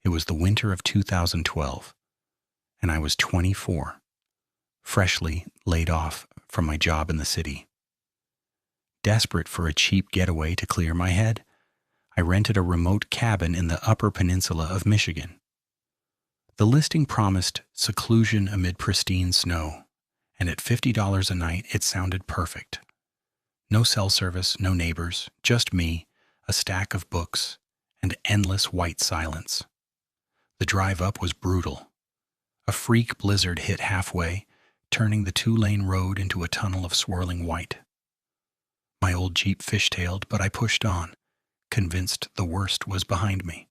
It was the winter of 2012, and I was 24, freshly laid off from my job in the city. Desperate for a cheap getaway to clear my head, I rented a remote cabin in the Upper Peninsula of Michigan. The listing promised seclusion amid pristine snow, and at $50 a night it sounded perfect. No cell service, no neighbors, just me, a stack of books, and endless white silence. The drive up was brutal. A freak blizzard hit halfway, turning the two-lane road into a tunnel of swirling white. My old Jeep fishtailed, but I pushed on, convinced the worst was behind me.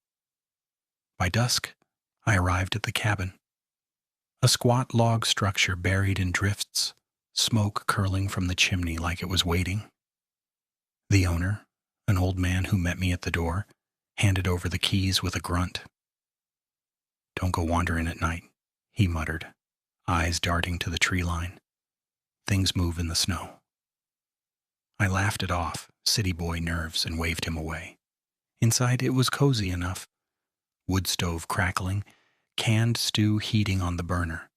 By dusk, I arrived at the cabin. A squat log structure buried in drifts, smoke curling from the chimney like it was waiting. The owner, an old man who met me at the door, handed over the keys with a grunt. "Don't go wandering at night," he muttered, eyes darting to the tree line. "Things move in the snow." I laughed it off, city boy nerves, and waved him away. Inside it was cozy enough. Wood stove crackling, canned stew heating on the burner.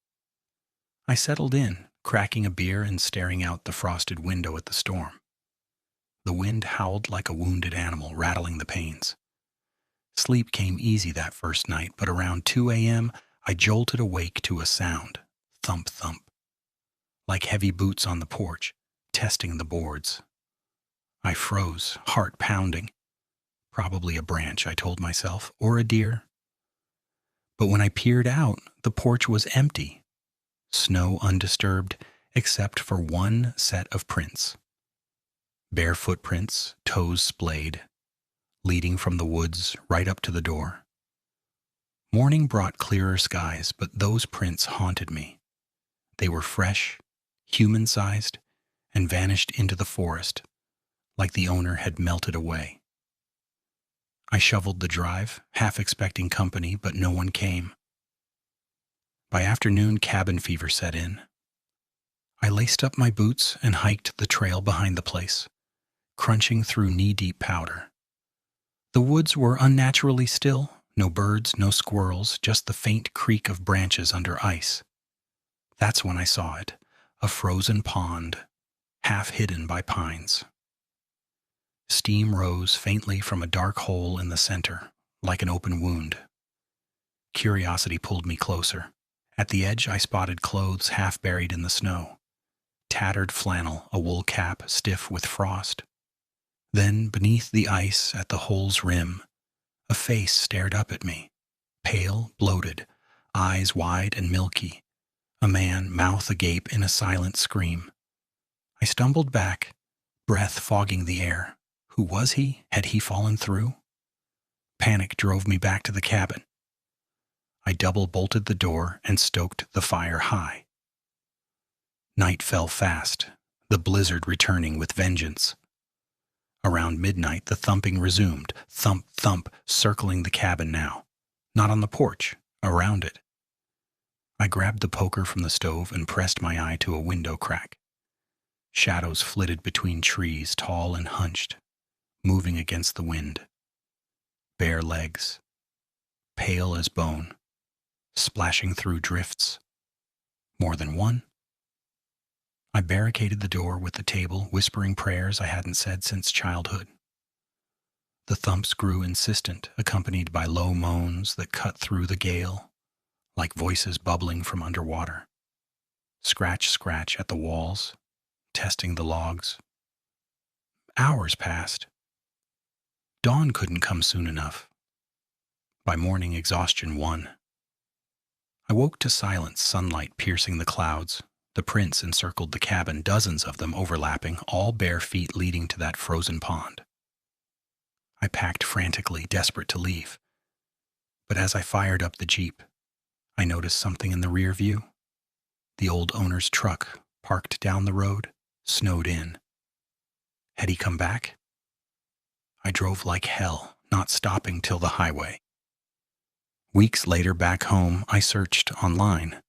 I settled in, cracking a beer and staring out the frosted window at the storm. The wind howled like a wounded animal, rattling the panes. Sleep came easy that first night, but around 2 a.m., I jolted awake to a sound, thump thump, like heavy boots on the porch, testing the boards. I froze, heart pounding. Probably a branch, I told myself, or a deer. But when I peered out, the porch was empty, snow undisturbed except for one set of prints. Bare footprints, toes splayed, leading from the woods right up to the door. Morning brought clearer skies, but those prints haunted me. They were fresh, human-sized, and vanished into the forest, like the owner had melted away. I shoveled the drive, half expecting company, but no one came. By afternoon, cabin fever set in. I laced up my boots and hiked the trail behind the place, crunching through knee-deep powder. The woods were unnaturally still, no birds, no squirrels, just the faint creak of branches under ice. That's when I saw it, a frozen pond, half hidden by pines. Steam rose faintly from a dark hole in the center, like an open wound. Curiosity pulled me closer. At the edge, I spotted clothes half buried in the snow. Tattered flannel, a wool cap stiff with frost. Then, beneath the ice at the hole's rim, a face stared up at me, pale, bloated, eyes wide and milky, a man, mouth agape in a silent scream. I stumbled back, breath fogging the air. Who was he? Had he fallen through? Panic drove me back to the cabin. I double-bolted the door and stoked the fire high. Night fell fast, the blizzard returning with vengeance. Around midnight, the thumping resumed, thump, thump, circling the cabin now. Not on the porch, around it. I grabbed the poker from the stove and pressed my eye to a window crack. Shadows flitted between trees, tall and hunched, moving against the wind. Bare legs, pale as bone, splashing through drifts. More than one? I barricaded the door with the table, whispering prayers I hadn't said since childhood. The thumps grew insistent, accompanied by low moans that cut through the gale, like voices bubbling from underwater. Scratch, scratch at the walls, testing the logs. Hours passed. Dawn couldn't come soon enough. By morning, exhaustion won. I woke to silence, sunlight piercing the clouds. The prints encircled the cabin, dozens of them overlapping, all bare feet leading to that frozen pond. I packed frantically, desperate to leave. But as I fired up the Jeep, I noticed something in the rear view. The old owner's truck, parked down the road, snowed in. Had he come back? I drove like hell, not stopping till the highway. Weeks later, back home, I searched online.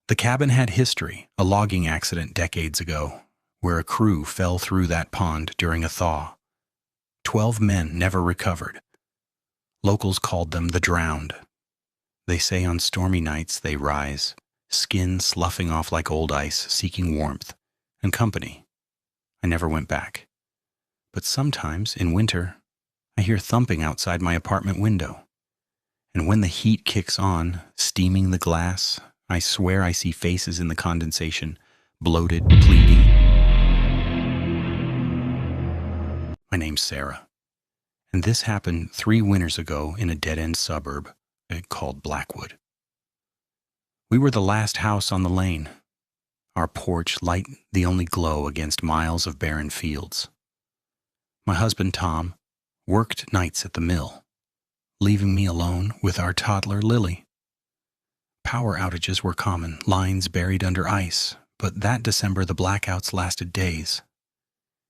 The cabin had history, a logging accident decades ago, where a crew fell through that pond during a thaw. 12 men never recovered. Locals called them the drowned. They say on stormy nights they rise, skin sloughing off like old ice, seeking warmth and company. I never went back. But sometimes, in winter, I hear thumping outside my apartment window. And when the heat kicks on, steaming the glass, I swear I see faces in the condensation, bloated, pleading. My name's Sarah, and this happened 3 winters ago in a dead-end suburb called Blackwood. We were the last house on the lane. Our porch light the only glow against miles of barren fields. My husband, Tom, worked nights at the mill, leaving me alone with our toddler, Lily. Power outages were common, lines buried under ice, but that December the blackouts lasted days.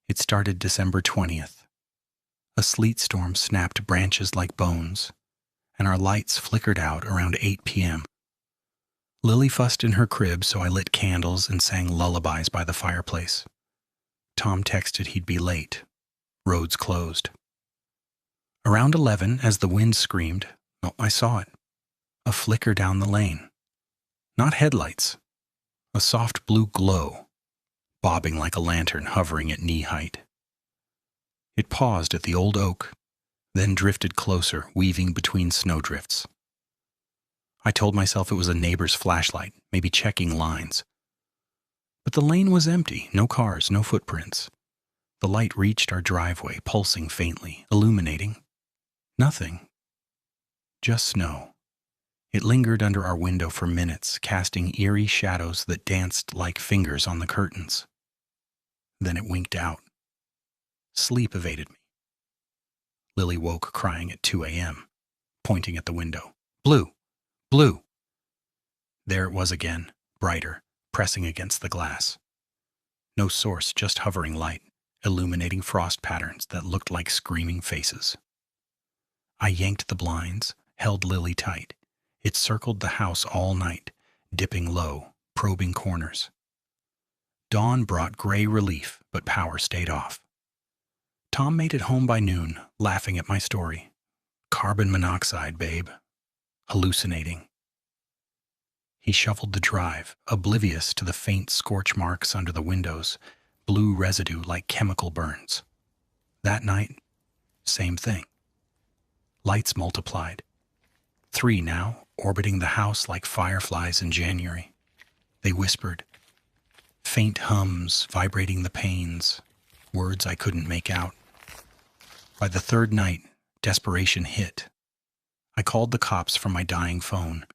It started December 20th. A sleet storm snapped branches like bones, and our lights flickered out around 8 p.m. Lily fussed in her crib, so I lit candles and sang lullabies by the fireplace. Tom texted he'd be late. Roads closed. Around 11, as the wind screamed, I saw it. A flicker down the lane. Not headlights. A soft blue glow, bobbing like a lantern hovering at knee height. It paused at the old oak, then drifted closer, weaving between snowdrifts. I told myself it was a neighbor's flashlight, maybe checking lines. But the lane was empty, no cars, no footprints. The light reached our driveway, pulsing faintly, illuminating. Nothing. Just snow. It lingered under our window for minutes, casting eerie shadows that danced like fingers on the curtains. Then it winked out. Sleep evaded me. Lily woke crying at 2 a.m., pointing at the window. Blue! Blue! There it was again, brighter, pressing against the glass. No source, just hovering light, illuminating frost patterns that looked like screaming faces. I yanked the blinds, held Lily tight. It circled the house all night, dipping low, probing corners. Dawn brought gray relief, but power stayed off. Tom made it home by noon, laughing at my story. Carbon monoxide, babe. Hallucinating. He shoveled the drive, oblivious to the faint scorch marks under the windows, blue residue like chemical burns. That night, same thing. Lights multiplied. 3 now, orbiting the house like fireflies in January. They whispered. Faint hums vibrating the panes, words I couldn't make out. By the 3rd night, desperation hit. I called the cops from my dying phone.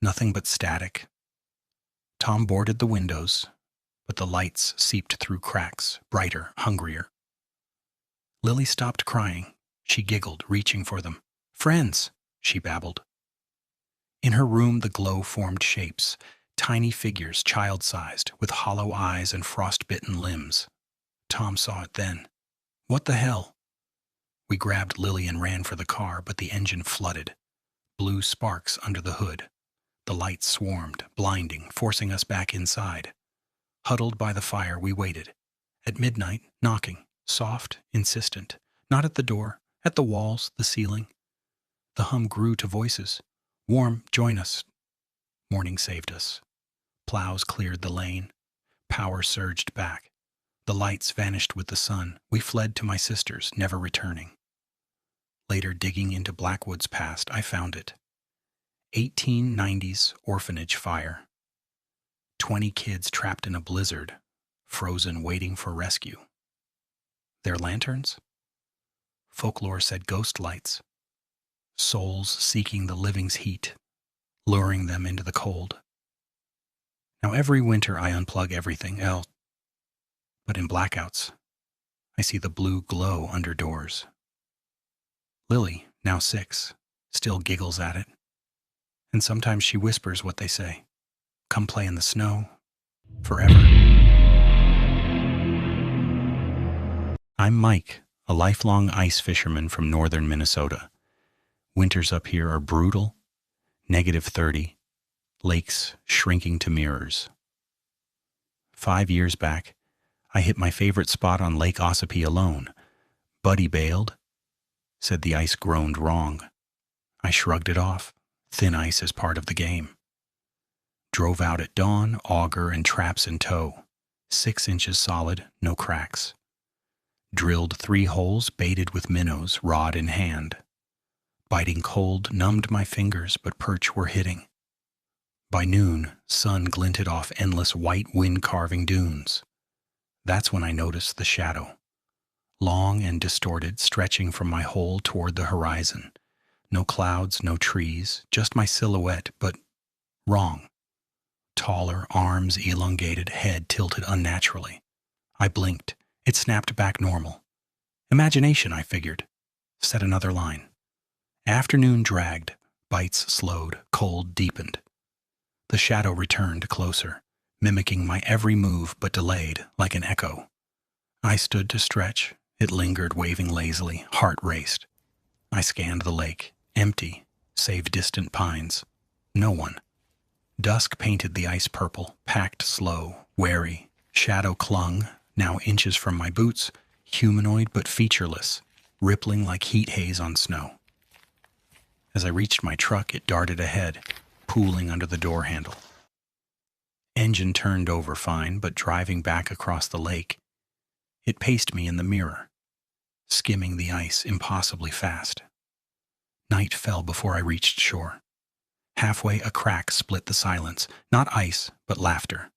Nothing but static. Tom boarded the windows, but the lights seeped through cracks, brighter, hungrier. Lily stopped crying. She giggled, reaching for them. Friends, she babbled. In her room, the glow formed shapes, tiny figures, child-sized, with hollow eyes and frost-bitten limbs. Tom saw it then. What the hell? We grabbed Lily and ran for the car, but the engine flooded. Blue sparks under the hood. The lights swarmed, blinding, forcing us back inside. Huddled by the fire, we waited. At midnight, knocking, soft, insistent. Not at the door, at the walls, the ceiling. The hum grew to voices. Warm, join us. Morning saved us. Plows cleared the lane. Power surged back. The lights vanished with the sun. We fled to my sister's, never returning. Later, digging into Blackwood's past, I found it. 1890s orphanage fire. 20 kids trapped in a blizzard, frozen waiting for rescue. Their lanterns? Folklore said ghost lights. Souls seeking the living's heat, luring them into the cold. Now every winter I unplug everything else. But in blackouts, I see the blue glow under doors. Lily, now 6, still giggles at it. And sometimes she whispers what they say. Come play in the snow, forever. I'm Mike, a lifelong ice fisherman from northern Minnesota. Winters up here are brutal, -30, lakes shrinking to mirrors. 5 years back, I hit my favorite spot on Lake Ossipee alone. Buddy bailed, said the ice groaned wrong. I shrugged it off. Thin ice is part of the game. Drove out at dawn, auger and traps in tow. 6 inches solid, no cracks. Drilled 3 holes, baited with minnows, rod in hand. Biting cold numbed my fingers, but perch were hitting. By noon, sun glinted off endless white wind-carving dunes. That's when I noticed the shadow. Long and distorted, stretching from my hole toward the horizon. No clouds, no trees, just my silhouette, but wrong. Taller, arms elongated, head tilted unnaturally. I blinked. It snapped back normal. Imagination, I figured. Set another line. Afternoon dragged. Bites slowed. Cold deepened. The shadow returned closer, mimicking my every move but delayed, like an echo. I stood to stretch. It lingered, waving lazily. Heart raced. I scanned the lake. Empty, save distant pines. No one. Dusk painted the ice purple, packed slow, wary. Shadow clung, now inches from my boots, humanoid but featureless, rippling like heat haze on snow. As I reached my truck, it darted ahead, pooling under the door handle. Engine turned over fine, but driving back across the lake, it paced me in the mirror, skimming the ice impossibly fast. Night fell before I reached shore. Halfway, a crack split the silence, not ice, but laughter.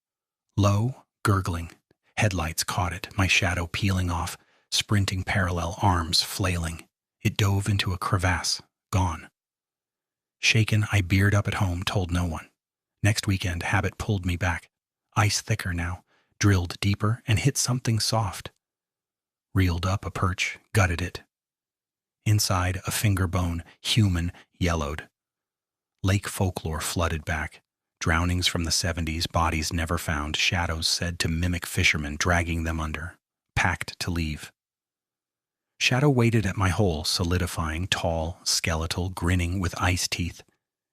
Low, gurgling, headlights caught it, my shadow peeling off, sprinting parallel, arms flailing. It dove into a crevasse, gone. Shaken, I beered up at home, told no one. Next weekend, habit pulled me back. Ice thicker now, drilled deeper, and hit something soft. Reeled up a perch, gutted it. Inside, a finger bone, human, yellowed. Lake folklore flooded back. Drownings from the 70s, bodies never found, shadows said to mimic fishermen, dragging them under. Packed to leave. Shadow waited at my hole, solidifying, tall, skeletal, grinning with ice teeth.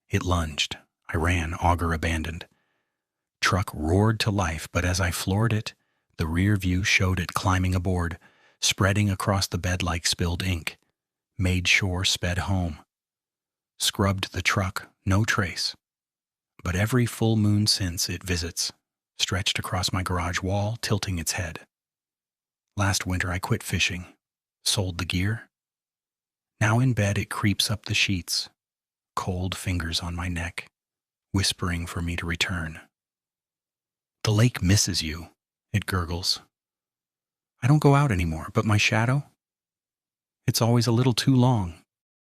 It lunged. I ran, auger abandoned. Truck roared to life, but as I floored it, the rear view showed it climbing aboard, spreading across the bed like spilled ink. Made shore, sped home. Scrubbed the truck, no trace. But every full moon since it visits, stretched across my garage wall, tilting its head. Last winter I quit fishing, sold the gear. Now in bed it creeps up the sheets, cold fingers on my neck, whispering for me to return. The lake misses you, it gurgles. I don't go out anymore, but my shadow? It's always a little too long.